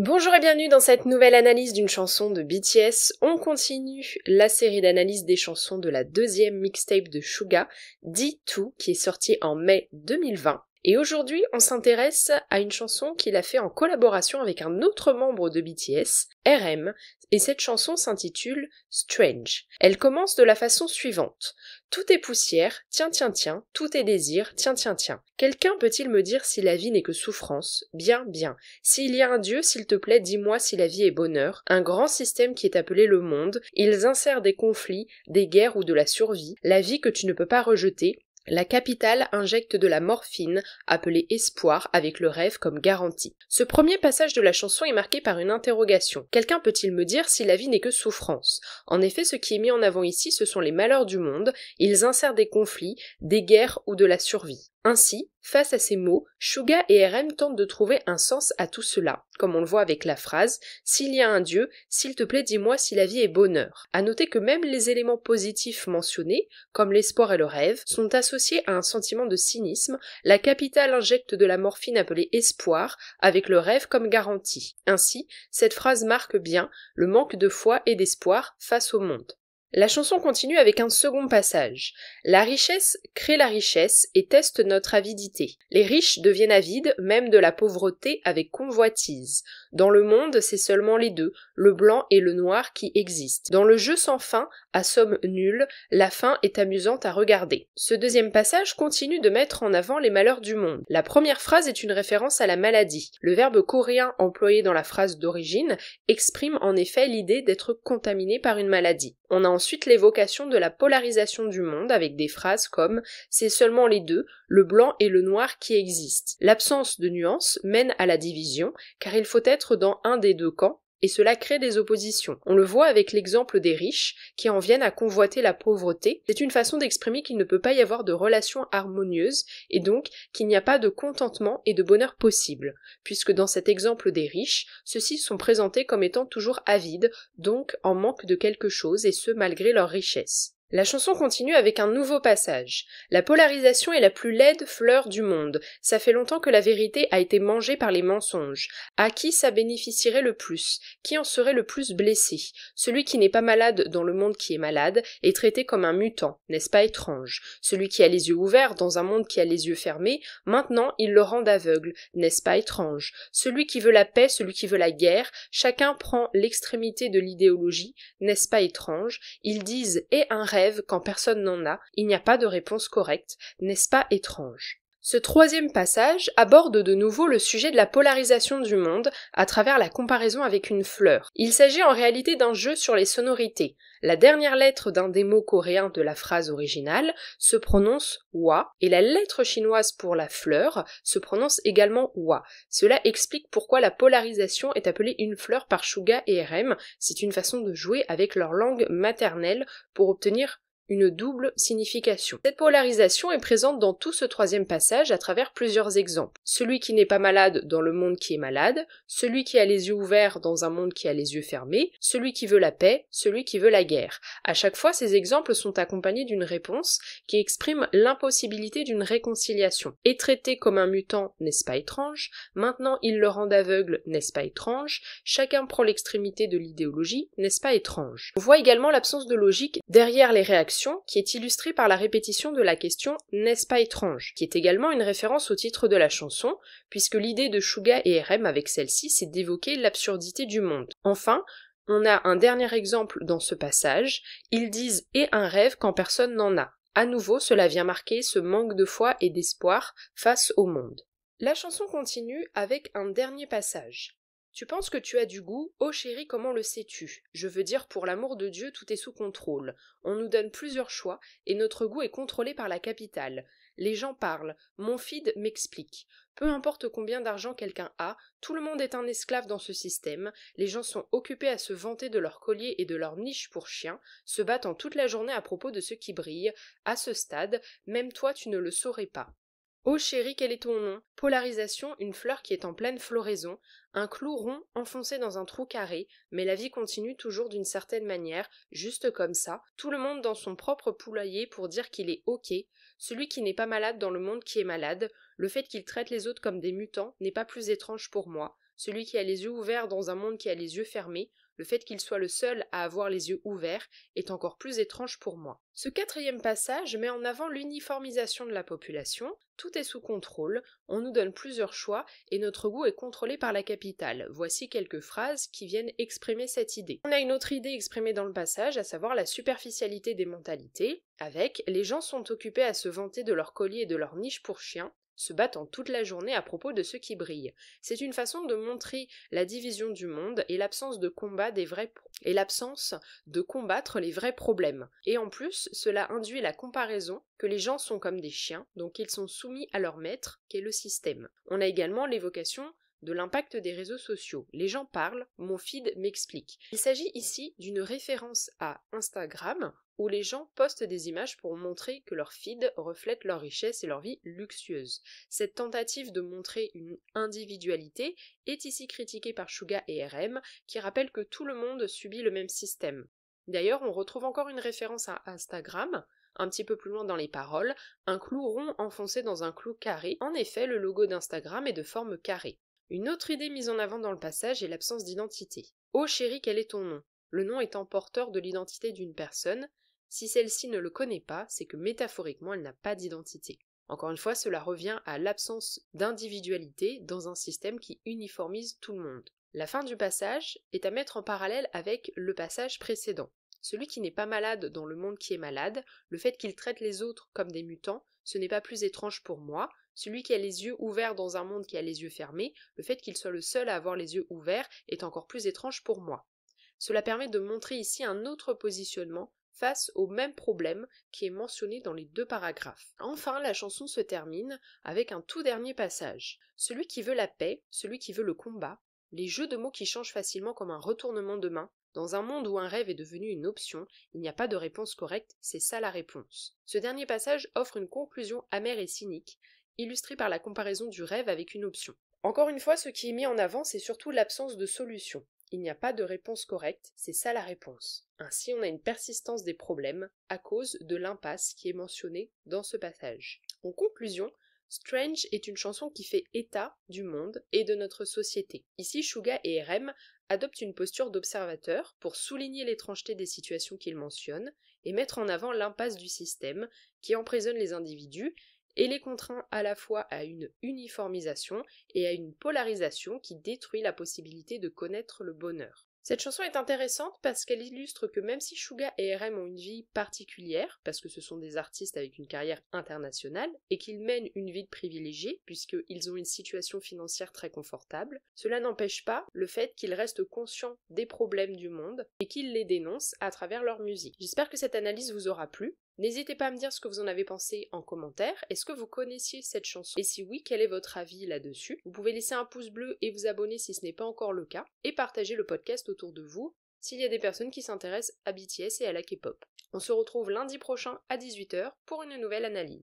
Bonjour et bienvenue dans cette nouvelle analyse d'une chanson de BTS. On continue la série d'analyse des chansons de la deuxième mixtape de Suga, D2, qui est sortie en mai 2020. Et aujourd'hui, on s'intéresse à une chanson qu'il a fait en collaboration avec un autre membre de BTS, RM, et cette chanson s'intitule Strange. Elle commence de la façon suivante. Tout est poussière, tiens tiens tiens, tout est désir, tiens tiens tiens. Quelqu'un peut-il me dire si la vie n'est que souffrance? Bien, bien. S'il y a un Dieu, s'il te plaît, dis-moi si la vie est bonheur. Un grand système qui est appelé le monde, ils insèrent des conflits, des guerres ou de la survie, la vie que tu ne peux pas rejeter. La capitale injecte de la morphine, appelée espoir, avec le rêve comme garantie. Ce premier passage de la chanson est marqué par une interrogation. Quelqu'un peut-il me dire si la vie n'est que souffrance? En effet, ce qui est mis en avant ici, ce sont les malheurs du monde, ils insèrent des conflits, des guerres ou de la survie. Ainsi, face à ces mots, Suga et RM tentent de trouver un sens à tout cela, comme on le voit avec la phrase « S'il y a un Dieu, s'il te plaît dis-moi si la vie est bonheur ». À noter que même les éléments positifs mentionnés, comme l'espoir et le rêve, sont associés à un sentiment de cynisme, la capitale injecte de la morphine appelée espoir, avec le rêve comme garantie. Ainsi, cette phrase marque bien le manque de foi et d'espoir face au monde. La chanson continue avec un second passage. La richesse crée la richesse et teste notre avidité. Les riches deviennent avides, même de la pauvreté avec convoitise. Dans le monde, c'est seulement les deux, le blanc et le noir qui existent. Dans le jeu sans fin, à somme nulle, la fin est amusante à regarder. Ce deuxième passage continue de mettre en avant les malheurs du monde. La première phrase est une référence à la maladie. Le verbe coréen employé dans la phrase d'origine exprime en effet l'idée d'être contaminé par une maladie. On a ensuite l'évocation de la polarisation du monde avec des phrases comme « c'est seulement les deux, le blanc et le noir qui existent ». L'absence de nuance mène à la division, car il faut être dans un des deux camps, et cela crée des oppositions. On le voit avec l'exemple des riches qui en viennent à convoiter la pauvreté. C'est une façon d'exprimer qu'il ne peut pas y avoir de relation harmonieuse et donc qu'il n'y a pas de contentement et de bonheur possible, puisque dans cet exemple des riches, ceux-ci sont présentés comme étant toujours avides, donc en manque de quelque chose et ce malgré leur richesse. La chanson continue avec un nouveau passage. La polarisation est la plus laide fleur du monde. Ça fait longtemps que la vérité a été mangée par les mensonges. À qui ça bénéficierait le plus? Qui en serait le plus blessé? Celui qui n'est pas malade dans le monde qui est malade est traité comme un mutant, n'est-ce pas étrange? Celui qui a les yeux ouverts dans un monde qui a les yeux fermés, maintenant ils le rendent aveugle, n'est-ce pas étrange? Celui qui veut la paix, celui qui veut la guerre, chacun prend l'extrémité de l'idéologie, n'est-ce pas étrange? Ils disent « et un rêve » quand personne n'en a, il n'y a pas de réponse correcte, n'est-ce pas étrange? Ce troisième passage aborde de nouveau le sujet de la polarisation du monde à travers la comparaison avec une fleur. Il s'agit en réalité d'un jeu sur les sonorités. La dernière lettre d'un des mots coréens de la phrase originale se prononce wa et la lettre chinoise pour la fleur se prononce également wa. Cela explique pourquoi la polarisation est appelée une fleur par Suga et RM. C'est une façon de jouer avec leur langue maternelle pour obtenir une double signification. Cette polarisation est présente dans tout ce troisième passage à travers plusieurs exemples. Celui qui n'est pas malade dans le monde qui est malade, celui qui a les yeux ouverts dans un monde qui a les yeux fermés, celui qui veut la paix, celui qui veut la guerre. À chaque fois, ces exemples sont accompagnés d'une réponse qui exprime l'impossibilité d'une réconciliation. Est traité comme un mutant, n'est-ce pas étrange? Maintenant, il le rend aveugle, n'est-ce pas étrange? Chacun prend l'extrémité de l'idéologie, n'est-ce pas étrange? On voit également l'absence de logique derrière les réactions, qui est illustrée par la répétition de la question « N'est-ce pas étrange ?», qui est également une référence au titre de la chanson, puisque l'idée de Suga et RM avec celle-ci, c'est d'évoquer l'absurdité du monde. Enfin, on a un dernier exemple dans ce passage, ils disent « et un rêve quand personne n'en a ». À nouveau, cela vient marquer ce manque de foi et d'espoir face au monde. La chanson continue avec un dernier passage. Tu penses que tu as du goût? Oh chérie, comment le sais-tu? Je veux dire, pour l'amour de Dieu, tout est sous contrôle. On nous donne plusieurs choix, et notre goût est contrôlé par la capitale. Les gens parlent, mon feed m'explique. Peu importe combien d'argent quelqu'un a, tout le monde est un esclave dans ce système, les gens sont occupés à se vanter de leur collier et de leur niche pour chiens, se battant toute la journée à propos de ce qui brille. À ce stade, même toi tu ne le saurais pas. Oh chérie, quel est ton nom? Polarisation, une fleur qui est en pleine floraison, un clou rond enfoncé dans un trou carré, mais la vie continue toujours d'une certaine manière, juste comme ça, tout le monde dans son propre poulailler pour dire qu'il est ok, celui qui n'est pas malade dans le monde qui est malade, le fait qu'il traite les autres comme des mutants n'est pas plus étrange pour moi, celui qui a les yeux ouverts dans un monde qui a les yeux fermés, le fait qu'il soit le seul à avoir les yeux ouverts est encore plus étrange pour moi. Ce quatrième passage met en avant l'uniformisation de la population, tout est sous contrôle, on nous donne plusieurs choix et notre goût est contrôlé par la capitale. Voici quelques phrases qui viennent exprimer cette idée. On a une autre idée exprimée dans le passage, à savoir la superficialité des mentalités, avec « les gens sont occupés à se vanter de leur collier et de leur niche pour chiens », se battant toute la journée à propos de ceux qui brillent. C'est une façon de montrer la division du monde et l'absence de combattre les vrais problèmes. Et en plus, cela induit la comparaison que les gens sont comme des chiens, donc ils sont soumis à leur maître, qu'est le système. On a également l'évocation de l'impact des réseaux sociaux. Les gens parlent, mon feed m'explique. Il s'agit ici d'une référence à Instagram, où les gens postent des images pour montrer que leur feed reflète leur richesse et leur vie luxueuse. Cette tentative de montrer une individualité est ici critiquée par Suga et RM, qui rappellent que tout le monde subit le même système. D'ailleurs, on retrouve encore une référence à Instagram, un petit peu plus loin dans les paroles, un clou rond enfoncé dans un clou carré. En effet, le logo d'Instagram est de forme carrée. Une autre idée mise en avant dans le passage est l'absence d'identité. « Oh chérie, quel est ton nom ?» Le nom étant porteur de l'identité d'une personne, si celle-ci ne le connaît pas, c'est que métaphoriquement elle n'a pas d'identité. Encore une fois, cela revient à l'absence d'individualité dans un système qui uniformise tout le monde. La fin du passage est à mettre en parallèle avec le passage précédent. Celui qui n'est pas malade dans le monde qui est malade, le fait qu'il traite les autres comme des mutants, ce n'est pas plus étrange pour moi. Celui qui a les yeux ouverts dans un monde qui a les yeux fermés, le fait qu'il soit le seul à avoir les yeux ouverts est encore plus étrange pour moi. Cela permet de montrer ici un autre positionnement face au même problème qui est mentionné dans les deux paragraphes. Enfin, la chanson se termine avec un tout dernier passage. Celui qui veut la paix, celui qui veut le combat, les jeux de mots qui changent facilement comme un retournement de main. Dans un monde où un rêve est devenu une option, il n'y a pas de réponse correcte, c'est ça la réponse. Ce dernier passage offre une conclusion amère et cynique, illustrée par la comparaison du rêve avec une option. Encore une fois, ce qui est mis en avant, c'est surtout l'absence de solution. Il n'y a pas de réponse correcte, c'est ça la réponse. Ainsi, on a une persistance des problèmes à cause de l'impasse qui est mentionnée dans ce passage. En conclusion, Strange est une chanson qui fait état du monde et de notre société. Ici, Suga et RM adoptent une posture d'observateur pour souligner l'étrangeté des situations qu'ils mentionnent et mettre en avant l'impasse du système qui emprisonne les individus et les contraint à la fois à une uniformisation et à une polarisation qui détruit la possibilité de connaître le bonheur. Cette chanson est intéressante parce qu'elle illustre que même si Suga et RM ont une vie particulière, parce que ce sont des artistes avec une carrière internationale, et qu'ils mènent une vie privilégiée, puisqu'ils ont une situation financière très confortable, cela n'empêche pas le fait qu'ils restent conscients des problèmes du monde et qu'ils les dénoncent à travers leur musique. J'espère que cette analyse vous aura plu. N'hésitez pas à me dire ce que vous en avez pensé en commentaire. Est-ce que vous connaissiez cette chanson? Et si oui, quel est votre avis là-dessus? Vous pouvez laisser un pouce bleu et vous abonner si ce n'est pas encore le cas, et partager le podcast autour de vous s'il y a des personnes qui s'intéressent à BTS et à la K-pop. On se retrouve lundi prochain à 18h pour une nouvelle analyse.